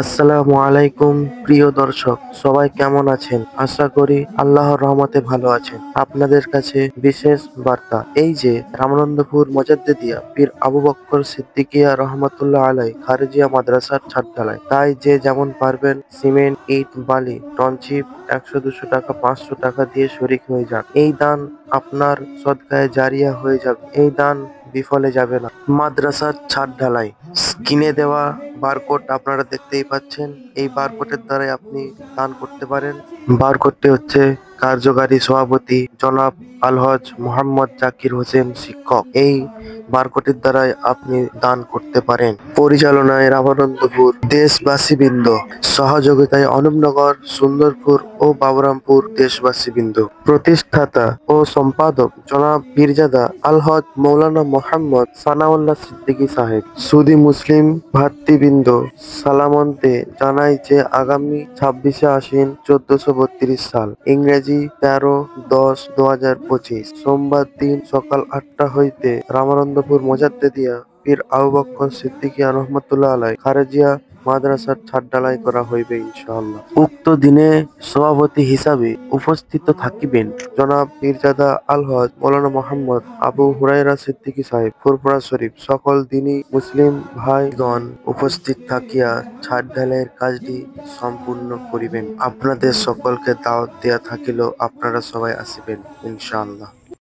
আসসালামু আলাইকুম প্রিয় দর্শক, সবাই কেমন আছেন? আশা করি আল্লাহর রহমতে ভালো আছেন। আপনাদের কাছে বিশেষ বার্তা, এই যে রামানন্দপুর মজদ্দেদিয়া পীর আবু বক্কর সিদ্দিকিয়া রহমতুল্লাহ আলাই খারেজিয়া মাদ্রাসার ছাদ ঢালাই। তাই যে যেমন পারবেন সিমেন্ট, ইট, বালি, টনচিপ 100-200 টাকা, 500 টাকা দিয়ে শরিক হয়ে যান। এই দান আপনার সদকায়ে জারিয়া হয়ে যাবে। এই দান বিফলে যাবে না। মাদ্রাসার ছাদ ঢালাই, স্ক্রিনে দেওয়া বারকোড আপনারা দেখতেই পাচ্ছেন। এই বারকোডের দ্বারাই আপনি দান করতে পারেন। বারকোডটি হচ্ছে কার্যকারী সভাপতি জনাব আলহজ মোহাম্মদ জাকির হোসেন শিক্ষক। এই বারকোডের দ্বারাই আপনি দান করতে পারেন। পরিচালনায় রামানন্দপুর দেশবাসীবৃন্দ, সহযোগিতায় অনুপনগর, সুন্দরপুর ও বাবুরামপুর দেশবাসীবৃন্দ। প্রতিষ্ঠাতা ও সম্পাদক জনাব পীরজাদা আলহজ মৌলানা মোহাম্মদ সানাউল্লাহ সিদ্দিকী সাহেব। সুদী মুসলিম ভাতৃবৃন্দ, সালামন্তে জানাই যে আগামী 26শে আশ্বিন 1432 সাল, ইংরেজি 13-10-2025 সোমবার দিন সকাল 8টা হইতে রামানন্দপুর মজদ্দেদিয়া পীর আবু বক্কর সিদ্দিকিয়া রহমতুল্লাহ আলাই খারেজিয়া মাদ্রাসার ছাদ ঢালাই করা হইবে ইনশাআল্লাহ। উক্ত দিনে সভাপতি হিসাবে উপস্থিত থাকিবেন জনাব পীরজাদা আলহজ মৌলানা মোহাম্মদ আবু হুরায়রা সিদ্দিকী সাহেব, ফুরফুরা শরীফ। সকল দিনী মুসলিম ভাইগণ উপস্থিত থাকিয়া ছাদ ঢালাইয়ের কাজটি সম্পূর্ণ করিবেন। আপনাদের সকলকে দাওয়াত দেয়া থাকিল, আপনারা সবাই আসিবেন ইনশাআল্লাহ।